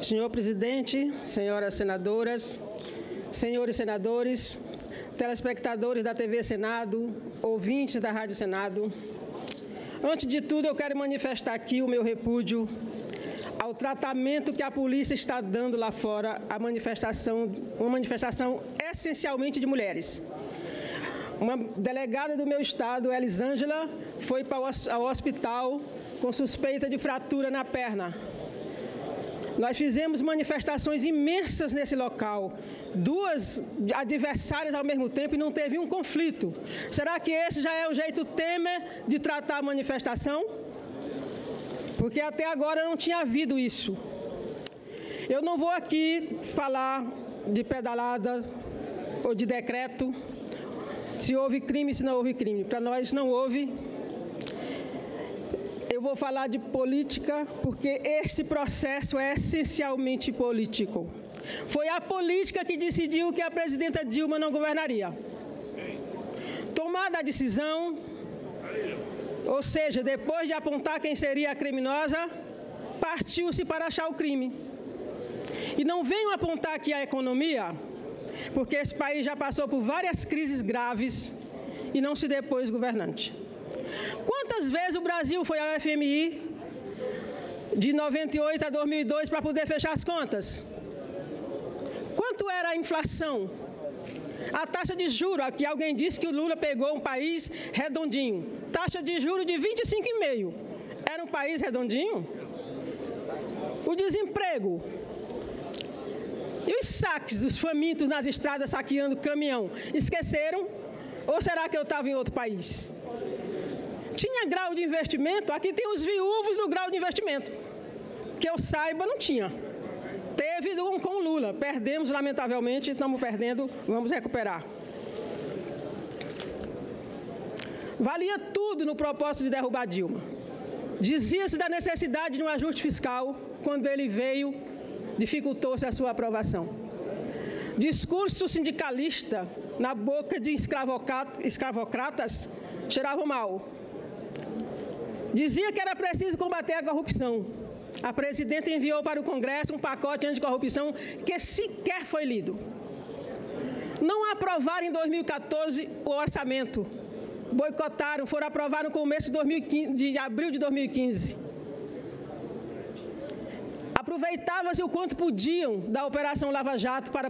Senhor presidente, senhoras senadoras, senhores senadores, telespectadores da TV Senado, ouvintes da Rádio Senado, antes de tudo eu quero manifestar aqui o meu repúdio ao tratamento que a polícia está dando lá fora à manifestação, uma manifestação essencialmente de mulheres. Uma delegada do meu estado, Elisângela, foi ao hospital com suspeita de fratura na perna. Nós fizemos manifestações imensas nesse local, duas adversárias ao mesmo tempo e não teve um conflito. Será que esse já é o jeito Temer de tratar a manifestação? Porque até agora não tinha havido isso. Eu não vou aqui falar de pedaladas ou de decreto, se houve crime, se não houve crime. Para nós não houve. Eu vou falar de política porque esse processo é essencialmente político. Foi a política que decidiu que a presidenta Dilma não governaria. Tomada a decisão, ou seja, depois de apontar quem seria a criminosa, partiu-se para achar o crime. E não venham apontar aqui a economia, porque esse país já passou por várias crises graves e não se depôs governante. Quantas vezes o Brasil foi ao FMI de 98 a 2002 para poder fechar as contas? Quanto era a inflação? A taxa de juros, aqui alguém disse que o Lula pegou um país redondinho. Taxa de juros de 25,5. Era um país redondinho? O desemprego. E os saques dos famintos nas estradas saqueando caminhão? Esqueceram? Ou será que eu estava em outro país? Tinha grau de investimento? Aqui tem os viúvos do grau de investimento. Que eu saiba, não tinha. Teve com o Lula. Perdemos, lamentavelmente, estamos perdendo, vamos recuperar. Valia tudo no propósito de derrubar Dilma. Dizia-se da necessidade de um ajuste fiscal. Quando ele veio, dificultou-se a sua aprovação. Discurso sindicalista na boca de escravocratas cheirava mal. Dizia que era preciso combater a corrupção. A presidenta enviou para o Congresso um pacote anticorrupção que sequer foi lido. Não aprovaram em 2014 o orçamento. Boicotaram, foram aprovar no começo de abril de 2015. Aproveitavam-se o quanto podiam da Operação Lava Jato para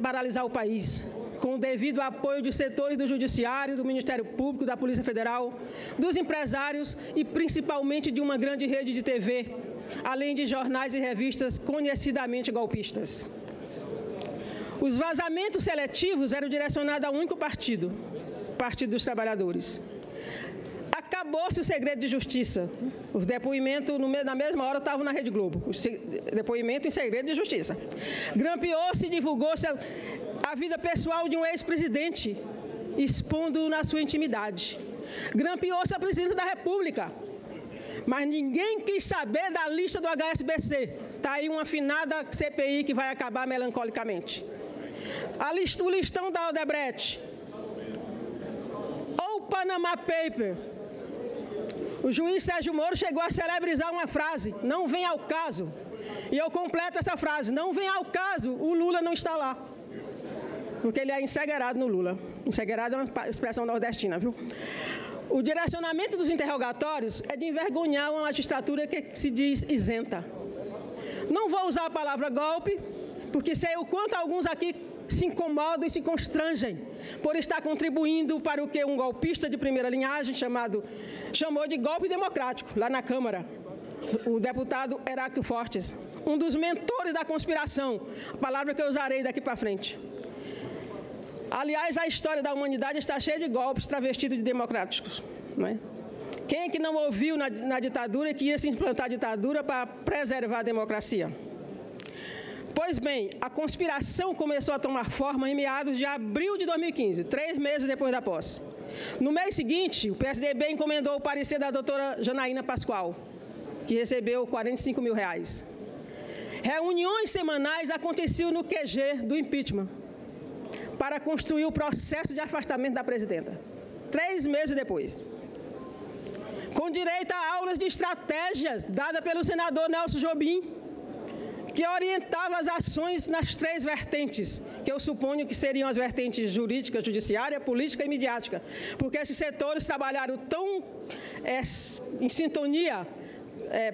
paralisar o país, com o devido apoio de setores do Judiciário, do Ministério Público, da Polícia Federal, dos empresários e principalmente de uma grande rede de TV, além de jornais e revistas conhecidamente golpistas. Os vazamentos seletivos eram direcionados a um único partido, o Partido dos Trabalhadores. Acabou-se o segredo de justiça. O depoimento, na mesma hora, estavam na Rede Globo. O depoimento em segredo de justiça. Grampeou-se e divulgou-se a vida pessoal de um ex-presidente, expondo na sua intimidade. Grampeou-se a presidenta da República. Mas ninguém quis saber da lista do HSBC. Está aí uma afinada CPI que vai acabar melancolicamente. O listão da Odebrecht. Ou o Panama Paper. O juiz Sérgio Moro chegou a celebrizar uma frase, não vem ao caso. E eu completo essa frase, não vem ao caso, o Lula não está lá. Porque ele é encegueirado no Lula. Encegueirado é uma expressão nordestina, viu? O direcionamento dos interrogatórios é de envergonhar uma magistratura que se diz isenta. Não vou usar a palavra golpe, porque sei o quanto alguns aqui se incomodam e se constrangem por estar contribuindo para o que um golpista de primeira linhagem chamou de golpe democrático, lá na Câmara, o deputado Heráclito Fortes, um dos mentores da conspiração, a palavra que eu usarei daqui para frente. Aliás, a história da humanidade está cheia de golpes travestidos de democráticos, não é? Quem é que não ouviu na ditadura que ia se implantar a ditadura para preservar a democracia? Pois bem, a conspiração começou a tomar forma em meados de abril de 2015, 3 meses depois da posse. No mês seguinte, o PSDB encomendou o parecer da doutora Janaína Pascoal, que recebeu R$45 mil. Reuniões semanais aconteciam no QG do impeachment, para construir o processo de afastamento da presidenta. 3 meses depois. Com direito a aulas de estratégias dada pelo senador Nelson Jobim, que orientava as ações nas 3 vertentes, que eu suponho que seriam as vertentes jurídica, judiciária, política e midiática, porque esses setores trabalharam tão em sintonia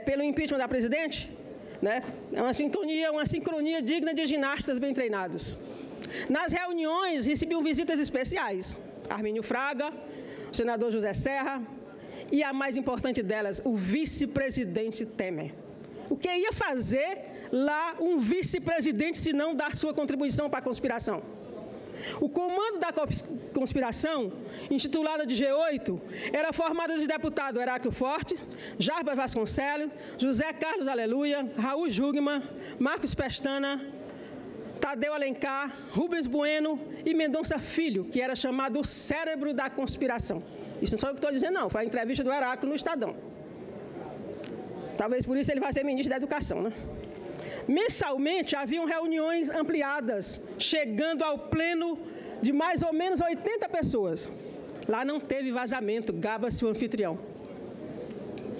pelo impeachment da presidente, né? Uma sincronia digna de ginastas bem treinados. Nas reuniões recebiam visitas especiais, Armínio Fraga, o senador José Serra e a mais importante delas, o vice-presidente Temer. O que ia fazer lá um vice-presidente se não dar sua contribuição para a conspiração? O comando da conspiração, intitulada de G8, era formado de deputados Heráclito Forte, Jarbas Vasconcelos, José Carlos Aleluia, Raul Jugman, Marcos Pestana, Tadeu Alencar, Rubens Bueno e Mendonça Filho, que era chamado o cérebro da conspiração. Isso não sou eu que estou dizendo, não. Foi a entrevista do Heráclito no Estadão. Talvez por isso ele vai ser ministro da Educação, né? Mensalmente, haviam reuniões ampliadas, chegando ao pleno de mais ou menos 80 pessoas. Lá não teve vazamento, gaba-se o anfitrião.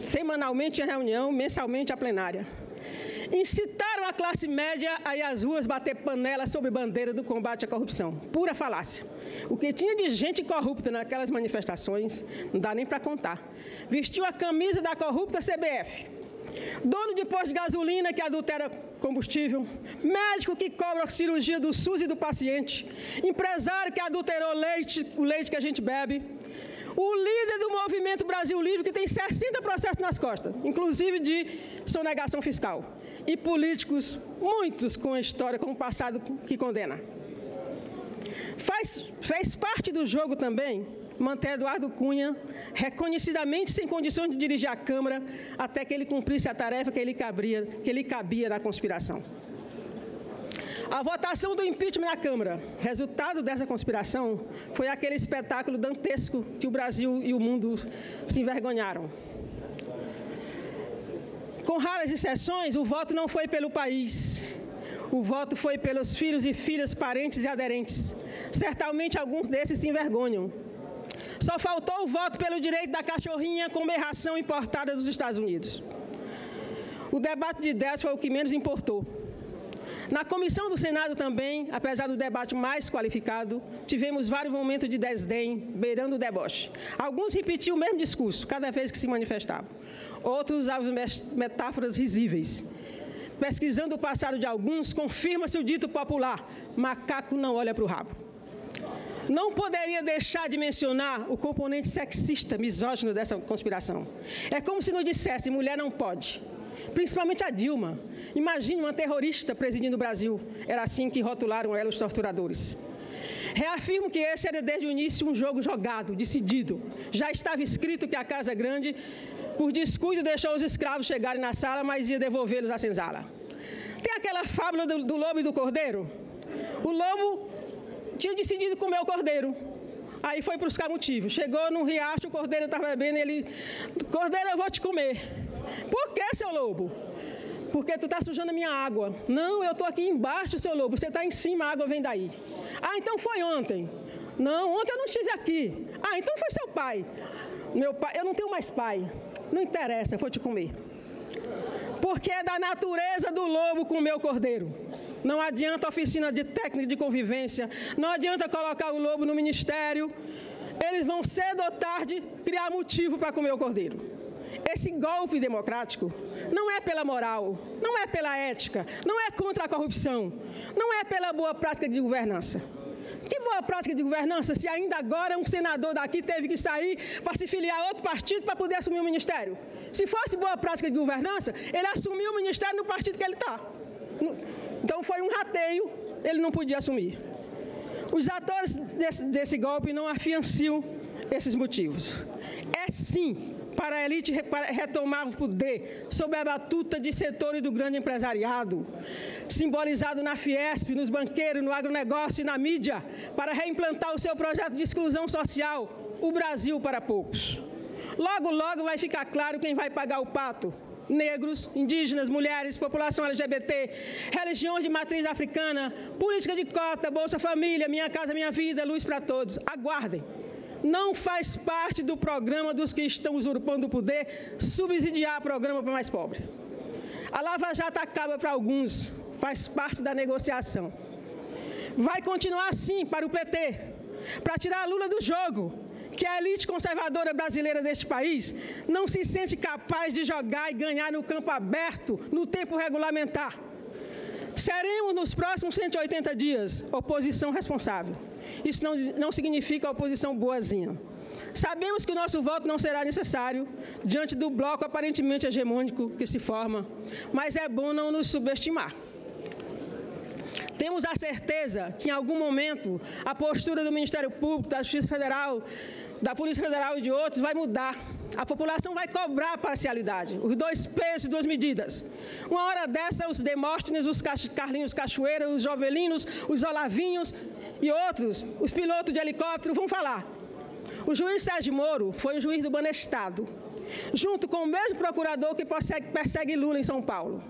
Semanalmente a reunião, mensalmente a plenária. Incitaram a classe média a ir às ruas bater panela sobre bandeira do combate à corrupção. Pura falácia. O que tinha de gente corrupta naquelas manifestações, não dá nem para contar. Vestiu a camisa da corrupta CBF. Dono de posto de gasolina que adultera combustível, médico que cobra a cirurgia do SUS e do paciente, empresário que adulterou o leite que a gente bebe, o líder do Movimento Brasil Livre que tem 60 processos nas costas, inclusive de sonegação fiscal, e políticos, muitos com a história, com o passado que condena. Fez parte do jogo também manter Eduardo Cunha reconhecidamente sem condições de dirigir a Câmara até que ele cumprisse a tarefa que lhe cabia da conspiração. A votação do impeachment na Câmara, resultado dessa conspiração, foi aquele espetáculo dantesco que o Brasil e o mundo se envergonharam. Com raras exceções, o voto não foi pelo país. O voto foi pelos filhos e filhas, parentes e aderentes. Certamente alguns desses se envergonham. Só faltou o voto pelo direito da cachorrinha com uma ração importada dos Estados Unidos. O debate de ideias foi o que menos importou. Na comissão do Senado também, apesar do debate mais qualificado, tivemos vários momentos de desdém, beirando o deboche. Alguns repetiam o mesmo discurso, cada vez que se manifestavam. Outros usavam metáforas risíveis. Pesquisando o passado de alguns, confirma-se o dito popular: macaco não olha para o rabo. Não poderia deixar de mencionar o componente sexista, misógino dessa conspiração. É como se nos dissesse, mulher não pode. Principalmente a Dilma. Imagine uma terrorista presidindo o Brasil. Era assim que rotularam ela os torturadores. Reafirmo que esse era desde o início um jogo jogado, decidido. Já estava escrito que a Casa Grande, por descuido, deixou os escravos chegarem na sala, mas ia devolvê-los à senzala. Tem aquela fábula do lobo e do cordeiro? O lobo tinha decidido comer o cordeiro. Aí foi buscar motivo. Chegou no riacho, o cordeiro estava bebendo e ele... Cordeiro, eu vou te comer. Por que, seu lobo? Porque tu está sujando a minha água. Não, eu estou aqui embaixo, seu lobo. Você está em cima, a água vem daí. Ah, então foi ontem. Não, ontem eu não estive aqui. Ah, então foi seu pai. Meu pai, eu não tenho mais pai. Não interessa, eu vou te comer. Porque é da natureza do lobo comer o cordeiro. Não adianta oficina de técnica de convivência, não adianta colocar o lobo no ministério. Eles vão cedo ou tarde criar motivo para comer o cordeiro. Esse golpe democrático não é pela moral, não é pela ética, não é contra a corrupção, não é pela boa prática de governança. Que boa prática de governança se ainda agora um senador daqui teve que sair para se filiar a outro partido para poder assumir o ministério? Se fosse boa prática de governança, ele assumiu o ministério no partido que ele está. Então foi um rateio, ele não podia assumir. Os atores desse golpe não afianciam esses motivos. É sim para a elite retomar o poder sob a batuta de setores do grande empresariado, simbolizado na Fiesp, nos banqueiros, no agronegócio e na mídia, para reimplantar o seu projeto de exclusão social, o Brasil para poucos. Logo, logo vai ficar claro quem vai pagar o pato. Negros, indígenas, mulheres, população LGBT, religiões de matriz africana, política de cota, Bolsa Família, Minha Casa Minha Vida, Luz para Todos. Aguardem. Não faz parte do programa dos que estão usurpando o poder subsidiar o programa para o mais pobre. A Lava Jato acaba para alguns, faz parte da negociação. Vai continuar assim para o PT, para tirar Lula do jogo, que a elite conservadora brasileira deste país não se sente capaz de jogar e ganhar no campo aberto, no tempo regulamentar. Seremos, nos próximos 180 dias, oposição responsável. Isso não significa oposição boazinha. Sabemos que o nosso voto não será necessário diante do bloco aparentemente hegemônico que se forma, mas é bom não nos subestimar. Temos a certeza que, em algum momento, a postura do Ministério Público, da Justiça Federal, da Polícia Federal e de outros vai mudar. A população vai cobrar parcialidade, os 2 pesos e 2 medidas. Uma hora dessa, os Demóstenes, os Carlinhos Cachoeira, os Jovelinos, os Olavinhos e outros, os pilotos de helicóptero, vão falar. O juiz Sérgio Moro foi um juiz do Banestado, junto com o mesmo procurador que persegue Lula em São Paulo.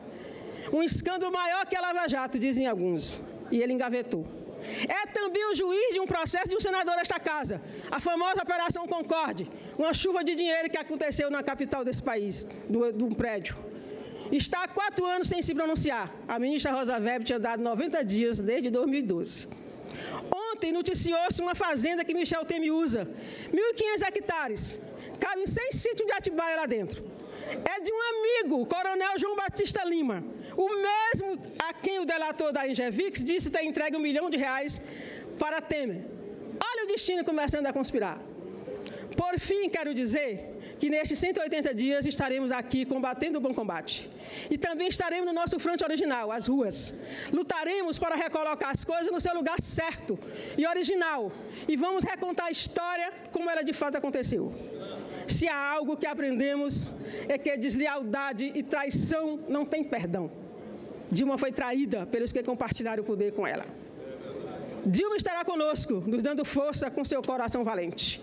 Um escândalo maior que a Lava Jato, dizem alguns, e ele engavetou. É também o juiz de um processo de um senador desta casa, a famosa Operação Concorde, uma chuva de dinheiro que aconteceu na capital desse país, de um prédio. Está há 4 anos sem se pronunciar. A ministra Rosa Weber tinha dado 90 dias desde 2012. Ontem noticiou-se uma fazenda que Michel Temer usa, 1.500 hectares, cabem 6 sítios de Atibaia lá dentro. É de um amigo, o coronel João Batista Lima, o mesmo a quem o delator da Ingevix disse ter entregue R$1 milhão para Temer. Olha o destino começando a conspirar. Por fim, quero dizer que nestes 180 dias estaremos aqui combatendo o bom combate. E também estaremos no nosso fronte original, as ruas. Lutaremos para recolocar as coisas no seu lugar certo e original. E vamos recontar a história como ela de fato aconteceu. Se há algo que aprendemos é que deslealdade e traição não tem perdão. Dilma foi traída pelos que compartilharam o poder com ela. Dilma estará conosco, nos dando força com seu coração valente.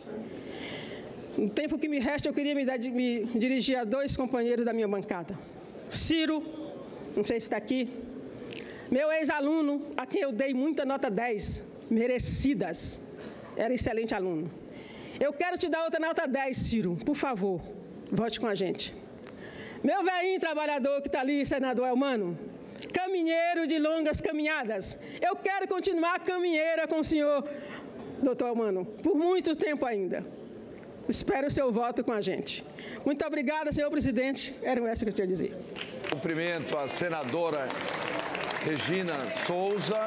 No tempo que me resta, eu queria me dirigir a 2 companheiros da minha bancada. Ciro, não sei se está aqui, meu ex-aluno, a quem eu dei muita nota 10, merecidas, era excelente aluno. Eu quero te dar outra nota 10, Ciro, por favor, vote com a gente. Meu velhinho trabalhador que está ali, senador Elmano, caminheiro de longas caminhadas, eu quero continuar caminheira com o senhor, doutor Elmano, por muito tempo ainda. Espero o seu voto com a gente. Muito obrigada, senhor presidente, era essa que eu tinha a dizer. Cumprimento a senadora Regina Souza.